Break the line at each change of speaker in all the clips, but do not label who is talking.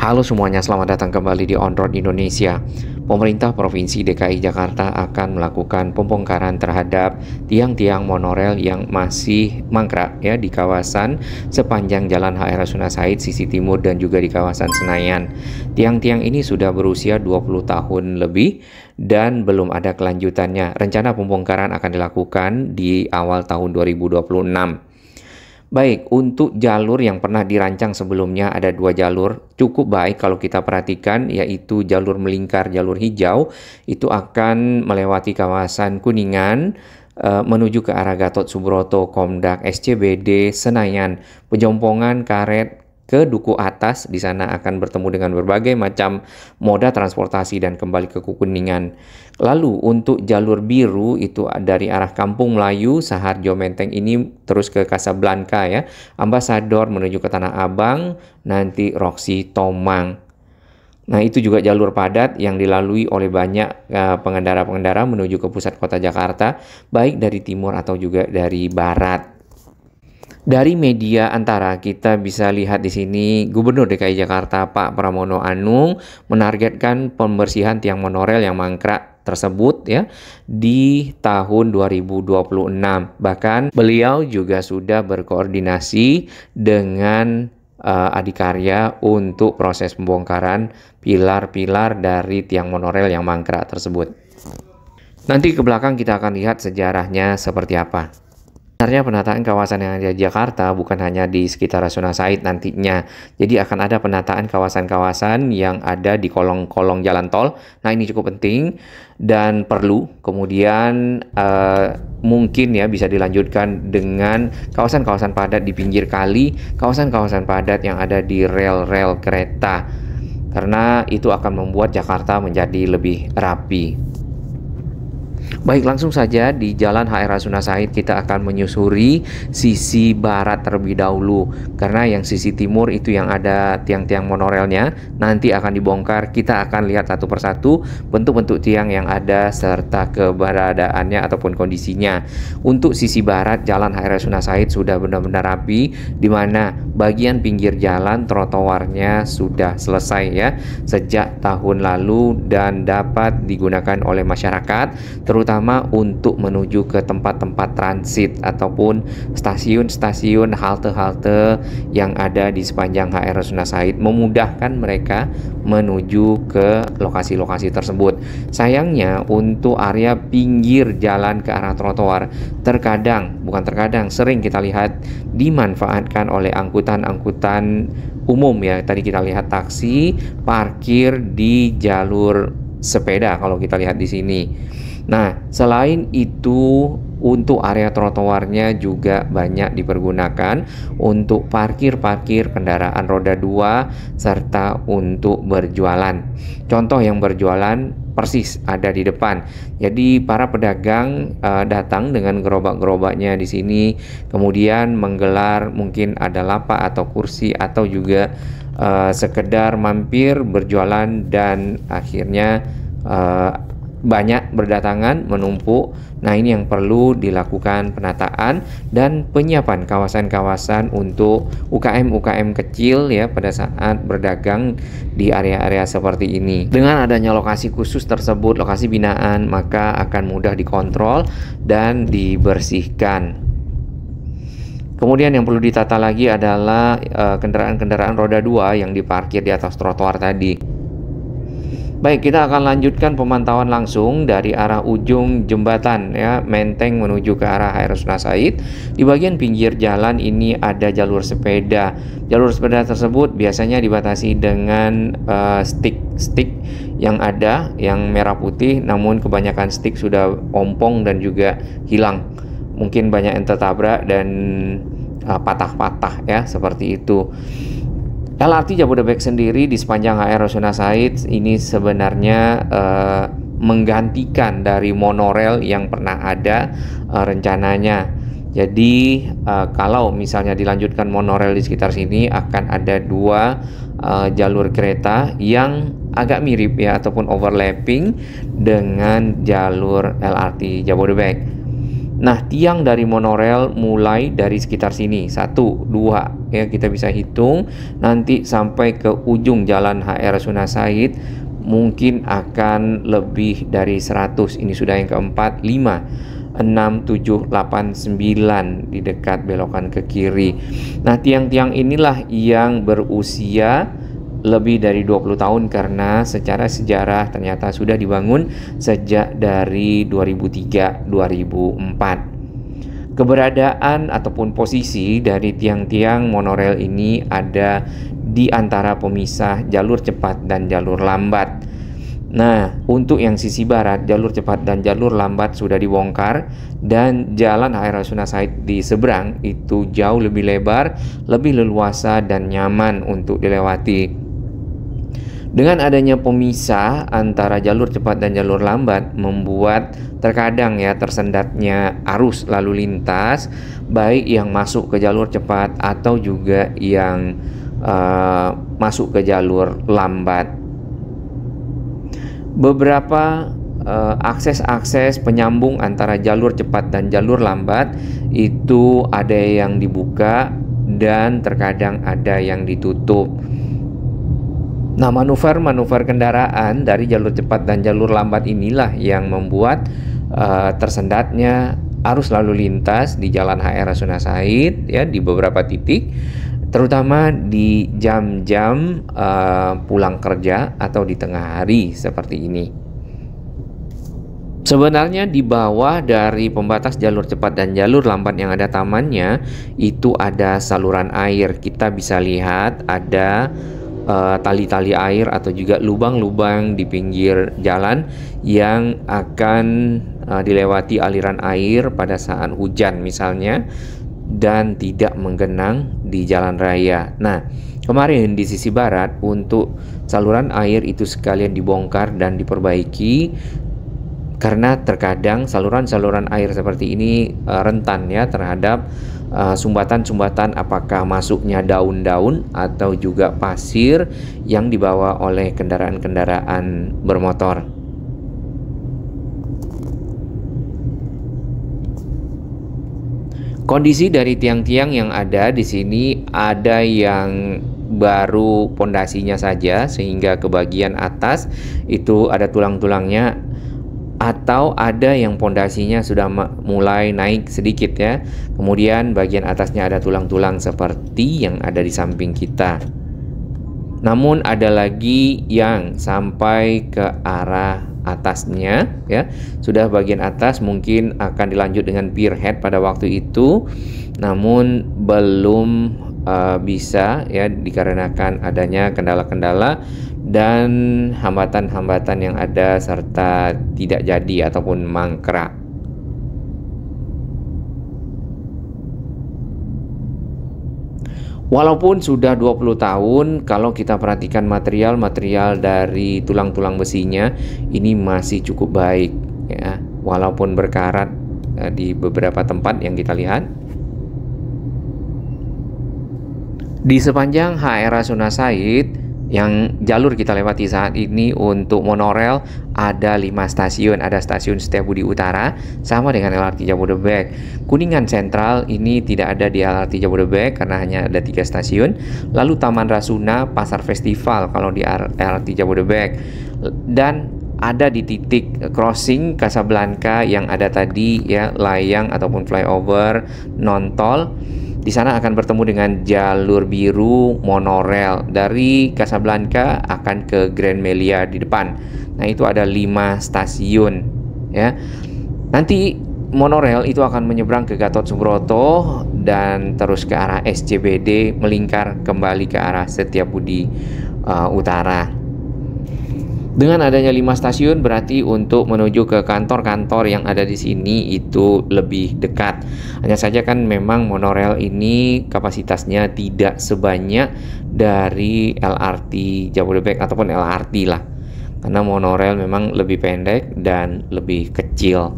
Halo semuanya, selamat datang kembali di On Road Indonesia. Pemerintah Provinsi DKI Jakarta akan melakukan pembongkaran terhadap tiang-tiang monorel yang masih mangkrak ya di kawasan sepanjang Jalan HR Rasuna Said sisi timur dan juga di kawasan Senayan. Tiang-tiang ini sudah berusia 20 tahun lebih dan belum ada kelanjutannya. Rencana pembongkaran akan dilakukan di awal tahun 2026. Baik, untuk jalur yang pernah dirancang sebelumnya ada 2 jalur, cukup baik kalau kita perhatikan, yaitu jalur melingkar, jalur hijau, itu akan melewati kawasan Kuningan, menuju ke arah Gatot Subroto, Komdak, SCBD, Senayan, Pejompongan, Karet, ke Duku Atas. Di sana akan bertemu dengan berbagai macam moda transportasi dan kembali ke Kuningan. Lalu untuk jalur biru itu dari arah Kampung Melayu, Saharjo, Menteng ini terus ke Kasablanka ya, Ambasador menuju ke Tanah Abang, nanti Roksi, Tomang. Nah, itu juga jalur padat yang dilalui oleh banyak pengendara-pengendara menuju ke pusat kota Jakarta, baik dari timur atau juga dari barat. Dari media antara kita bisa lihat di sini Gubernur DKI Jakarta Pak Pramono Anung menargetkan pembersihan tiang monorel yang mangkrak tersebut ya di tahun 2026. Bahkan beliau juga sudah berkoordinasi dengan Adikarya untuk proses pembongkaran pilar-pilar dari tiang monorel yang mangkrak tersebut. Nanti ke belakang kita akan lihat sejarahnya seperti apa. Sebenarnya penataan kawasan yang ada di Jakarta bukan hanya di sekitar Rasuna Said nantinya. Jadi akan ada penataan kawasan-kawasan yang ada di kolong-kolong jalan tol. Nah, ini cukup penting dan perlu. Kemudian mungkin ya bisa dilanjutkan dengan kawasan-kawasan padat di pinggir kali, kawasan-kawasan padat yang ada di rel-rel kereta. Karena itu akan membuat Jakarta menjadi lebih rapi. Baik, langsung saja di Jalan HR Rasuna Said kita akan menyusuri sisi barat terlebih dahulu. Karena yang sisi timur itu yang ada tiang-tiang monorelnya nanti akan dibongkar. Kita akan lihat satu persatu bentuk-bentuk tiang yang ada serta keberadaannya ataupun kondisinya. Untuk sisi barat Jalan HR Rasuna Said sudah benar-benar rapi, di mana bagian pinggir jalan trotoarnya sudah selesai ya sejak tahun lalu dan dapat digunakan oleh masyarakat, terutama untuk menuju ke tempat-tempat transit ataupun stasiun-stasiun, halte-halte yang ada di sepanjang HR Rasuna Said, memudahkan mereka menuju ke lokasi-lokasi tersebut. Sayangnya untuk area pinggir jalan ke arah trotoar sering kita lihat dimanfaatkan oleh angkutan-angkutan umum ya. Tadi kita lihat taksi parkir di jalur sepeda kalau kita lihat di sini. Nah, selain itu untuk area trotoarnya juga banyak dipergunakan untuk parkir kendaraan roda 2 serta untuk berjualan. Contoh yang berjualan persis ada di depan. Jadi para pedagang datang dengan gerobak-gerobaknya di sini, kemudian menggelar mungkin ada lapak atau kursi atau juga sekedar mampir berjualan dan akhirnya banyak berdatangan menumpuk. Nah, ini yang perlu dilakukan penataan dan penyiapan kawasan-kawasan untuk UKM-UKM kecil ya pada saat berdagang di area-area seperti ini. Dengan adanya lokasi khusus tersebut, lokasi binaan, maka akan mudah dikontrol dan dibersihkan. Kemudian yang perlu ditata lagi adalah kendaraan-kendaraan roda 2 yang diparkir di atas trotoar tadi. Baik, kita akan lanjutkan pemantauan langsung dari arah ujung jembatan ya, Menteng menuju ke arah HR Rasuna Said. Di bagian pinggir jalan ini ada jalur sepeda. Jalur sepeda tersebut biasanya dibatasi dengan stick yang ada, yang merah putih, namun kebanyakan stick sudah ompong dan juga hilang. Mungkin banyak yang tertabrak dan patah-patah ya, seperti itu. LRT Jabodebek sendiri di sepanjang HR Rasuna Said ini sebenarnya menggantikan dari monorel yang pernah ada rencananya. Jadi kalau misalnya dilanjutkan monorel di sekitar sini akan ada 2 jalur kereta yang agak mirip ya ataupun overlapping dengan jalur LRT Jabodebek. Nah, tiang dari monorail mulai dari sekitar sini, 1, 2, ya kita bisa hitung nanti sampai ke ujung Jalan HR Rasuna Said mungkin akan lebih dari 100. Ini sudah yang keempat, 5, 6, 7, 8, 9 di dekat belokan ke kiri. Nah, tiang-tiang inilah yang berusia lebih dari 20 tahun karena secara sejarah ternyata sudah dibangun sejak dari 2003-2004. Keberadaan ataupun posisi dari tiang-tiang monorail ini ada di antara pemisah jalur cepat dan jalur lambat. Nah, untuk yang sisi barat, jalur cepat dan jalur lambat sudah dibongkar dan jalan HR Rasuna Said di seberang itu jauh lebih lebar, lebih leluasa dan nyaman untuk dilewati. Dengan adanya pemisah antara jalur cepat dan jalur lambat membuat terkadang ya tersendatnya arus lalu lintas baik yang masuk ke jalur cepat atau juga yang masuk ke jalur lambat. Beberapa akses-akses penyambung antara jalur cepat dan jalur lambat itu ada yang dibuka dan terkadang ada yang ditutup. Nah, manuver-manuver kendaraan dari jalur cepat dan jalur lambat inilah yang membuat tersendatnya arus lalu lintas di Jalan HR Rasuna Said ya di beberapa titik, terutama di jam-jam pulang kerja atau di tengah hari seperti ini. Sebenarnya di bawah dari pembatas jalur cepat dan jalur lambat yang ada tamannya itu ada saluran air. Kita bisa lihat ada tali-tali air atau juga lubang-lubang di pinggir jalan yang akan dilewati aliran air pada saat hujan misalnya dan tidak menggenang di jalan raya. Nah, kemarin di sisi barat untuk saluran air itu sekalian dibongkar dan diperbaiki karena terkadang saluran-saluran air seperti ini rentan ya terhadap sumbatan-sumbatan apakah masuknya daun-daun atau juga pasir yang dibawa oleh kendaraan-kendaraan bermotor. Kondisi dari tiang-tiang yang ada di sini ada yang baru pondasinya saja sehingga ke bagian atas itu ada tulang-tulangnya, atau ada yang pondasinya sudah mulai naik sedikit ya. Kemudian bagian atasnya ada tulang-tulang seperti yang ada di samping kita. Namun ada lagi yang sampai ke arah atasnya ya. Sudah bagian atas mungkin akan dilanjut dengan pier head pada waktu itu. Namun belum bisa ya dikarenakan adanya kendala-kendala dan hambatan-hambatan yang ada serta tidak jadi ataupun mangkrak. Walaupun sudah 20 tahun, kalau kita perhatikan material-material dari tulang-tulang besinya ini masih cukup baik ya, walaupun berkarat di beberapa tempat yang kita lihat. Di sepanjang HR Rasuna Said yang jalur kita lewati saat ini untuk monorail ada 5 stasiun. Ada stasiun Setiabudi Utara sama dengan LRT Jabodebek. Kuningan Sentral ini tidak ada di LRT Jabodebek karena hanya ada 3 stasiun. Lalu Taman Rasuna, Pasar Festival kalau di LRT Jabodebek, dan ada di titik crossing Casablanca yang ada tadi ya, layang ataupun flyover non tol. Di sana akan bertemu dengan jalur biru monorail dari Casablanca akan ke Grand Melia di depan. Nah, itu ada 5 stasiun ya. Nanti monorail itu akan menyeberang ke Gatot Subroto dan terus ke arah SCBD melingkar kembali ke arah Setiabudi Utara. Dengan adanya 5 stasiun berarti untuk menuju ke kantor-kantor yang ada di sini itu lebih dekat. Hanya saja kan memang monorail ini kapasitasnya tidak sebanyak dari LRT Jabodebek ataupun LRT lah. Karena monorail memang lebih pendek dan lebih kecil.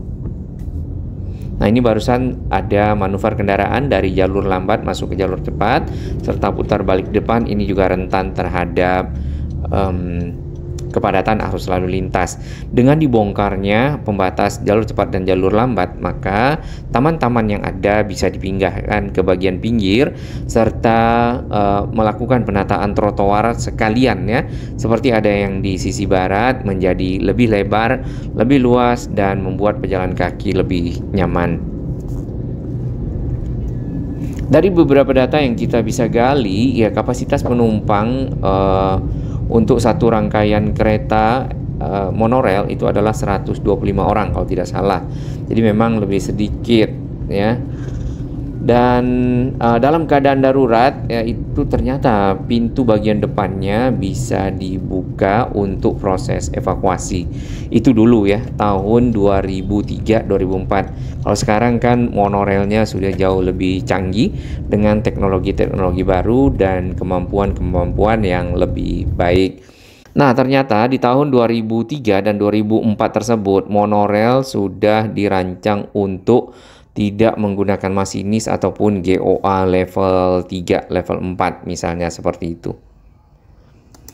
Nah, ini barusan ada manuver kendaraan dari jalur lambat masuk ke jalur cepat serta putar balik depan. Ini juga rentan terhadap kepadatan arus lalu lintas. Dengan dibongkarnya pembatas jalur cepat dan jalur lambat, maka taman-taman yang ada bisa dipindahkan ke bagian pinggir serta melakukan penataan trotoar sekalian ya, seperti ada yang di sisi barat menjadi lebih lebar, lebih luas dan membuat pejalan kaki lebih nyaman. Dari beberapa data yang kita bisa gali, ya kapasitas penumpang untuk satu rangkaian kereta monorail itu adalah 125 orang kalau tidak salah. Jadi memang lebih sedikit ya. Dan dalam keadaan darurat ya, itu ternyata pintu bagian depannya bisa dibuka untuk proses evakuasi. Itu dulu ya, tahun 2003-2004. Kalau sekarang kan monorailnya sudah jauh lebih canggih dengan teknologi-teknologi baru dan kemampuan-kemampuan yang lebih baik. Nah, ternyata di tahun 2003 dan 2004 tersebut monorail sudah dirancang untuk tidak menggunakan masinis ataupun GOA level 3, level 4 misalnya seperti itu.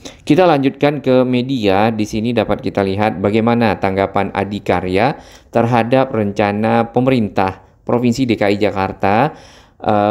Kita lanjutkan ke media. Di sini dapat kita lihat bagaimana tanggapan Adikarya terhadap rencana pemerintah Provinsi DKI Jakarta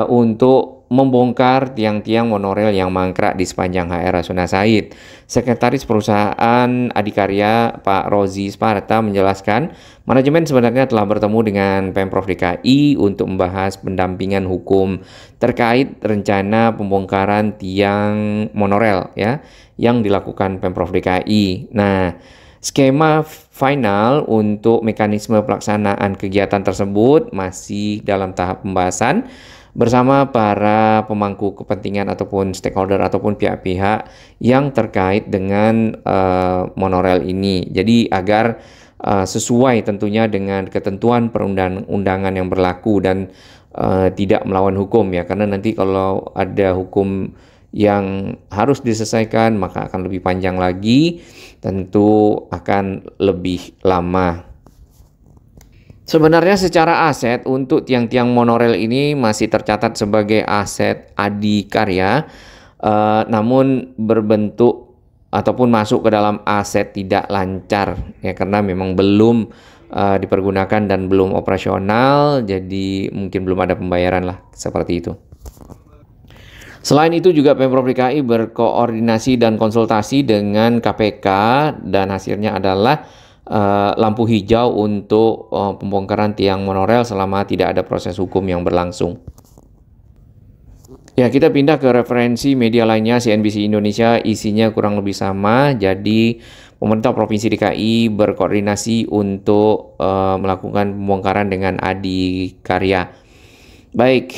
untuk membongkar tiang-tiang monorail yang mangkrak di sepanjang HR Rasuna Said. Sekretaris Perusahaan Adikarya Pak Rozi Sparta menjelaskan, manajemen sebenarnya telah bertemu dengan Pemprov DKI untuk membahas pendampingan hukum terkait rencana pembongkaran tiang monorail ya yang dilakukan Pemprov DKI. Nah, skema final untuk mekanisme pelaksanaan kegiatan tersebut masih dalam tahap pembahasan bersama para pemangku kepentingan ataupun stakeholder ataupun pihak-pihak yang terkait dengan monorail ini. Jadi agar sesuai tentunya dengan ketentuan perundang-undangan yang berlaku dan tidak melawan hukum ya, karena nanti kalau ada hukum yang harus diselesaikan maka akan lebih panjang lagi, tentu akan lebih lama. Sebenarnya secara aset untuk tiang-tiang monorail ini masih tercatat sebagai aset Adikarya, namun berbentuk ataupun masuk ke dalam aset tidak lancar ya, karena memang belum dipergunakan dan belum operasional, jadi mungkin belum ada pembayaran lah seperti itu. Selain itu juga Pemprov DKI berkoordinasi dan konsultasi dengan KPK dan hasilnya adalah lampu hijau untuk pembongkaran tiang monorail selama tidak ada proses hukum yang berlangsung. Ya, kita pindah ke referensi media lainnya. CNBC Indonesia isinya kurang lebih sama. Jadi pemerintah Provinsi DKI berkoordinasi untuk melakukan pembongkaran dengan Adikarya. Baik,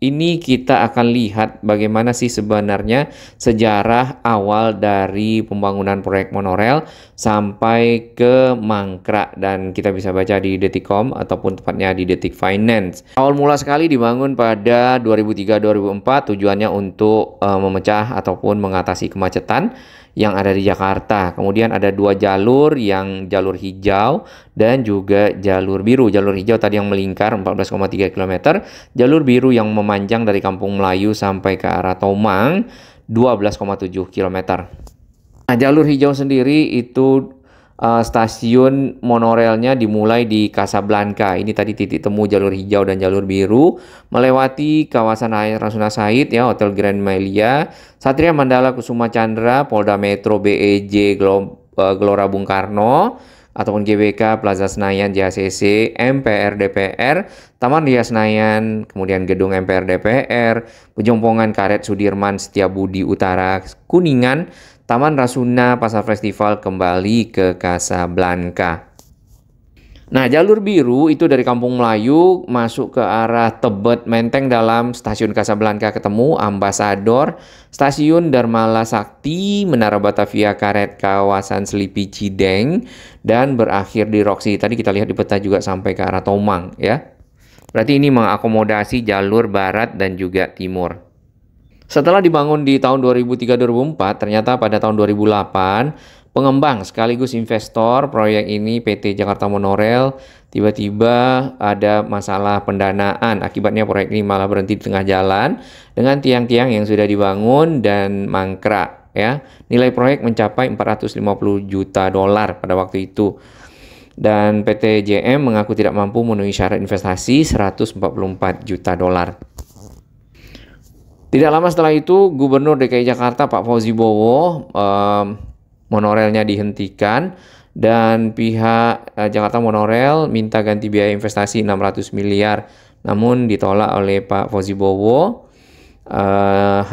ini kita akan lihat bagaimana sih sebenarnya sejarah awal dari pembangunan proyek monorail sampai ke mangkrak, dan kita bisa baca di Detikcom ataupun tepatnya di Detik Finance. Awal mula sekali dibangun pada 2003-2004, tujuannya untuk memecah ataupun mengatasi kemacetan yang ada di Jakarta. Kemudian ada dua jalur, yang jalur hijau dan juga jalur biru. Jalur hijau tadi yang melingkar 14,3 km, jalur biru yang memanjang dari Kampung Melayu sampai ke arah Tomang 12,7 km. Nah, jalur hijau sendiri itu stasiun monorailnya dimulai di Casablanca. Ini tadi titik temu jalur hijau dan jalur biru, melewati kawasan Rasuna Said ya, Hotel Grand Melia, Satria Mandala Kusuma Chandra, Polda Metro BEJ Gelora Bung Karno ataupun GBK, Plaza Senayan JHCC, MPR DPR, Taman Ria Senayan, kemudian Gedung MPR DPR, Pejompongan Karet Sudirman Setiabudi Utara Kuningan, Taman Rasuna, Pasar Festival, kembali ke Casablanca. Nah, jalur biru itu dari Kampung Melayu masuk ke arah Tebet Menteng dalam stasiun Casablanca, ketemu Ambasador, stasiun Darmala Sakti, Menara Batavia Karet, kawasan Selipi Cideng, dan berakhir di Roxy. Tadi kita lihat di peta juga sampai ke arah Tomang ya. Berarti ini mengakomodasi jalur barat dan juga timur. Setelah dibangun di tahun 2003-2004, ternyata pada tahun 2008, pengembang sekaligus investor proyek ini PT Jakarta Monorail tiba-tiba ada masalah pendanaan. Akibatnya proyek ini malah berhenti di tengah jalan dengan tiang-tiang yang sudah dibangun dan mangkrak. ya. Nilai proyek mencapai 450 juta dolar pada waktu itu. Dan PT JM mengaku tidak mampu memenuhi syarat investasi 144 juta dolar. Tidak lama setelah itu, Gubernur DKI Jakarta Pak Fauzi Bowo monorelnya dihentikan dan pihak Jakarta Monorail minta ganti biaya investasi 600 miliar. Namun ditolak oleh Pak Fauzi Bowo,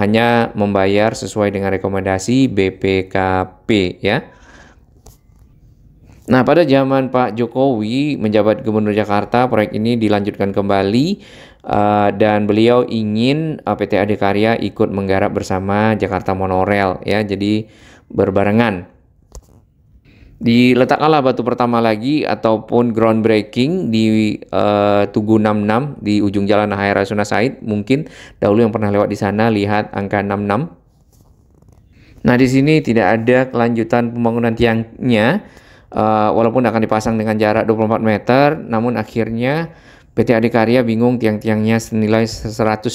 hanya membayar sesuai dengan rekomendasi BPKP ya. Nah, pada zaman Pak Jokowi menjabat Gubernur Jakarta, proyek ini dilanjutkan kembali dan beliau ingin PT Adikarya ikut menggarap bersama Jakarta Monorail ya, jadi berbarengan. Diletakkanlah batu pertama lagi ataupun groundbreaking di Tugu 66 di ujung Jalan H.R. Rasuna Said. Mungkin dahulu yang pernah lewat di sana lihat angka 66. Nah, di sini tidak ada kelanjutan pembangunan tiangnya. Walaupun akan dipasang dengan jarak 24 meter, namun akhirnya PT Adikarya bingung tiang-tiangnya senilai 193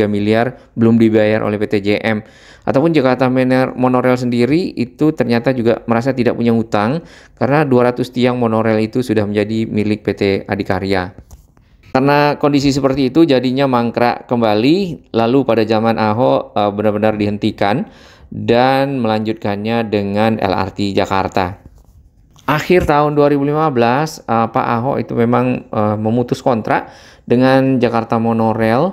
miliar belum dibayar oleh PT JM. Ataupun Jakarta Monorail sendiri itu ternyata juga merasa tidak punya hutang karena 200 tiang monorail itu sudah menjadi milik PT Adikarya. Karena kondisi seperti itu jadinya mangkrak kembali, lalu pada zaman Ahok benar-benar dihentikan dan melanjutkannya dengan LRT Jakarta. Akhir tahun 2015, Pak Ahok itu memang memutus kontrak dengan Jakarta Monorail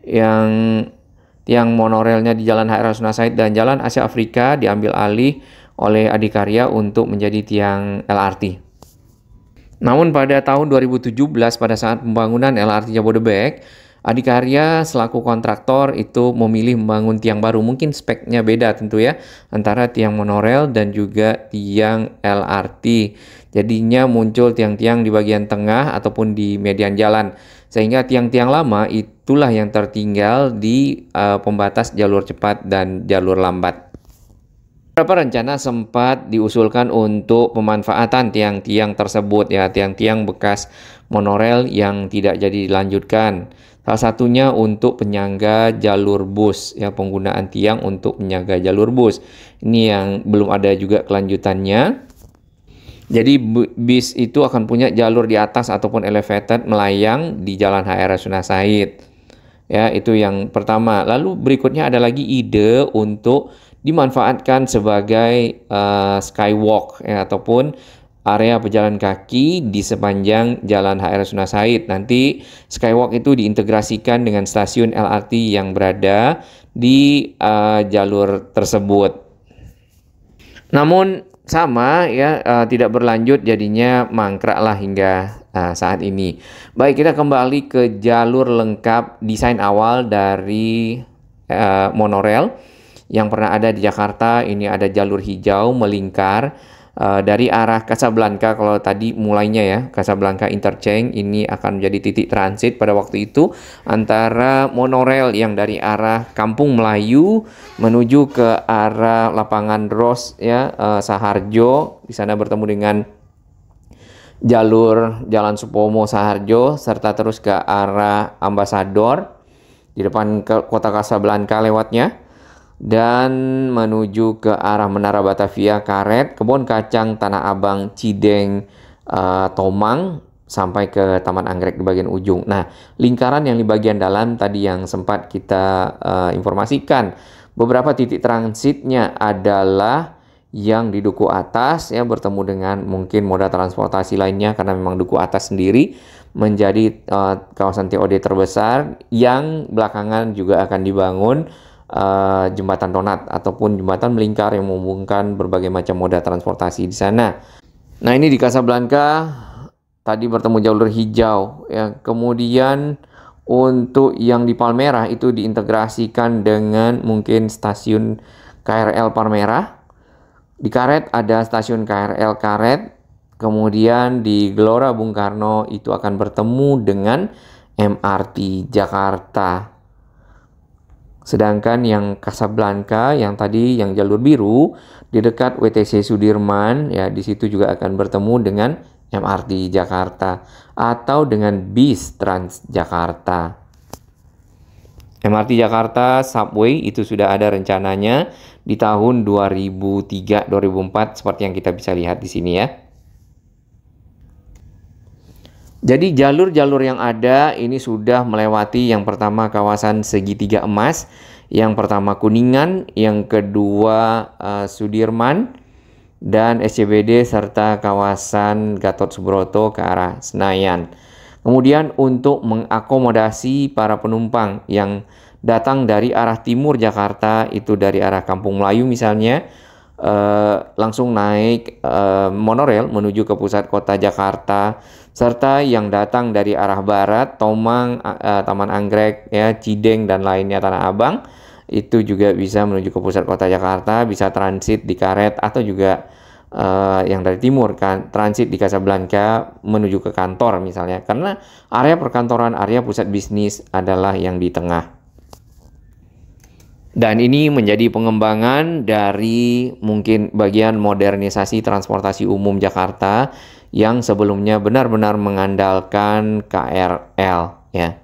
yang monorailnya di Jalan HR Rasuna Said dan Jalan Asia Afrika diambil alih oleh Adikarya untuk menjadi tiang LRT. Namun pada tahun 2017 pada saat pembangunan LRT Jabodebek, Adikarya selaku kontraktor itu memilih membangun tiang baru. Mungkin speknya beda tentu ya antara tiang monorail dan juga tiang LRT. Jadinya muncul tiang-tiang di bagian tengah ataupun di median jalan. Sehingga tiang-tiang lama itulah yang tertinggal di pembatas jalur cepat dan jalur lambat. Beberapa rencana sempat diusulkan untuk pemanfaatan tiang-tiang tersebut ya, tiang-tiang bekas monorail yang tidak jadi dilanjutkan. Salah satunya untuk penyangga jalur bus ya, penggunaan tiang untuk penyangga jalur bus. Ini yang belum ada juga kelanjutannya. Jadi bis itu akan punya jalur di atas ataupun elevated melayang di Jalan HR Rasuna Said. Ya, itu yang pertama. Lalu berikutnya ada lagi ide untuk dimanfaatkan sebagai skywalk ya, ataupun area pejalan kaki di sepanjang Jalan HR Rasuna Said. Nanti skywalk itu diintegrasikan dengan stasiun LRT yang berada di jalur tersebut. Namun sama ya, tidak berlanjut, jadinya mangkrak lah hingga saat ini. Baik, kita kembali ke jalur lengkap desain awal dari monorail yang pernah ada di Jakarta. Ini ada jalur hijau melingkar dari arah Casablanca. Kalau tadi mulainya ya Casablanca Interchange, ini akan menjadi titik transit pada waktu itu antara monorail yang dari arah Kampung Melayu menuju ke arah Lapangan Ros ya, Saharjo. Di sana bertemu dengan jalur Jalan Supomo Saharjo serta terus ke arah Ambasador di depan kota Casablanca lewatnya, dan menuju ke arah Menara Batavia Karet, Kebon Kacang Tanah Abang Cideng Tomang sampai ke Taman Anggrek di bagian ujung. Nah, lingkaran yang di bagian dalam tadi yang sempat kita informasikan, beberapa titik transitnya adalah yang di Duku Atas ya, bertemu dengan mungkin moda transportasi lainnya karena memang Duku Atas sendiri menjadi kawasan TOD terbesar yang belakangan juga akan dibangun jembatan donat ataupun jembatan melingkar yang menghubungkan berbagai macam moda transportasi di sana. Nah, ini di Casablanca tadi bertemu jalur hijau ya. Kemudian untuk yang di Palmerah itu diintegrasikan dengan mungkin stasiun KRL Palmerah. Di Karet ada stasiun KRL Karet. Kemudian di Gelora Bung Karno itu akan bertemu dengan MRT Jakarta. Sedangkan yang Casablanca yang tadi yang jalur biru di dekat WTC Sudirman ya, di situ juga akan bertemu dengan MRT Jakarta atau dengan bis Transjakarta. MRT Jakarta Subway itu sudah ada rencananya di tahun 2003-2004 seperti yang kita bisa lihat di sini ya. Jadi jalur-jalur yang ada ini sudah melewati yang pertama kawasan segitiga emas, yang pertama Kuningan, yang kedua Sudirman dan SCBD serta kawasan Gatot Subroto ke arah Senayan. Kemudian untuk mengakomodasi para penumpang yang datang dari arah timur Jakarta, itu dari arah Kampung Melayu misalnya, langsung naik monorail menuju ke pusat kota Jakarta, serta yang datang dari arah barat, Tomang, Taman Anggrek, ya, Cideng dan lainnya, Tanah Abang, itu juga bisa menuju ke pusat kota Jakarta, bisa transit di Karet, atau juga yang dari timur kan transit di Kasablanka menuju ke kantor misalnya, karena area perkantoran, area pusat bisnis adalah yang di tengah. Dan ini menjadi pengembangan dari mungkin bagian modernisasi transportasi umum Jakarta yang sebelumnya benar-benar mengandalkan KRL ya.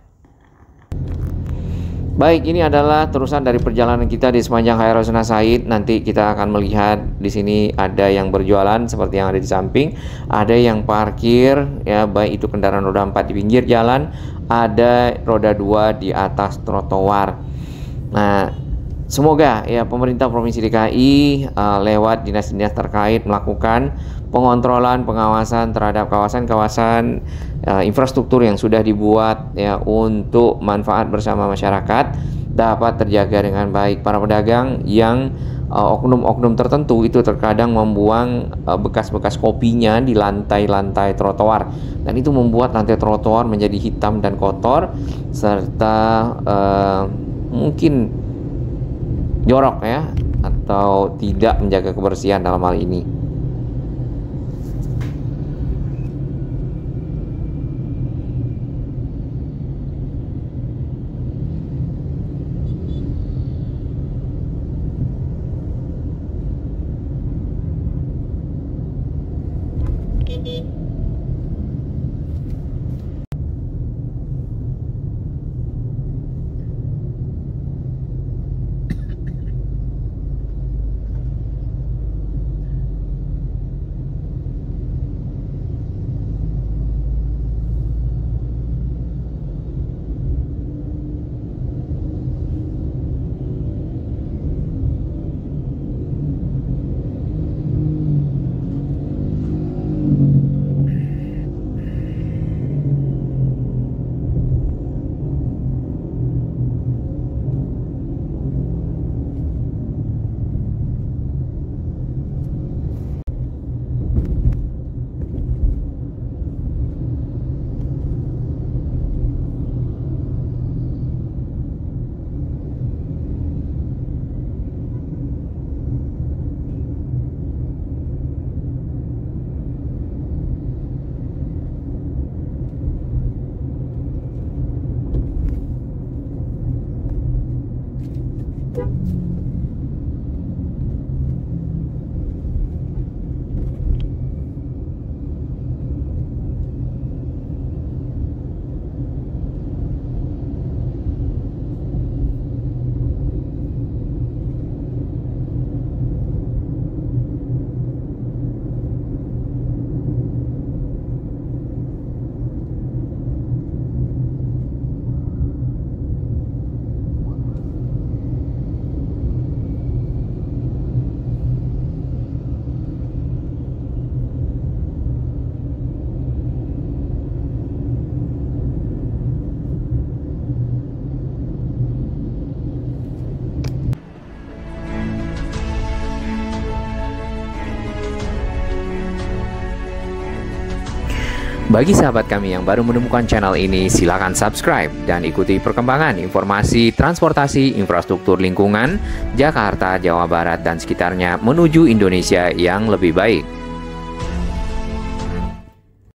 Baik, ini adalah terusan dari perjalanan kita di sepanjang Khairul Rasuna Said. Nanti kita akan melihat di sini ada yang berjualan seperti yang ada di samping, ada yang parkir ya, baik itu kendaraan roda 4 di pinggir jalan, ada roda 2 di atas trotoar. Nah, semoga ya pemerintah Provinsi DKI lewat dinas-dinas terkait melakukan pengontrolan, pengawasan terhadap kawasan-kawasan infrastruktur yang sudah dibuat ya untuk manfaat bersama masyarakat dapat terjaga dengan baik. Para pedagang yang oknum-oknum tertentu itu terkadang membuang bekas-bekas kopinya di lantai-lantai trotoar, dan itu membuat lantai trotoar menjadi hitam dan kotor serta mungkin jorok ya, atau tidak menjaga kebersihan dalam hal ini. Bagi sahabat kami yang baru menemukan channel ini, silakan subscribe dan ikuti perkembangan informasi transportasi infrastruktur lingkungan Jakarta, Jawa Barat, dan sekitarnya menuju Indonesia yang lebih baik.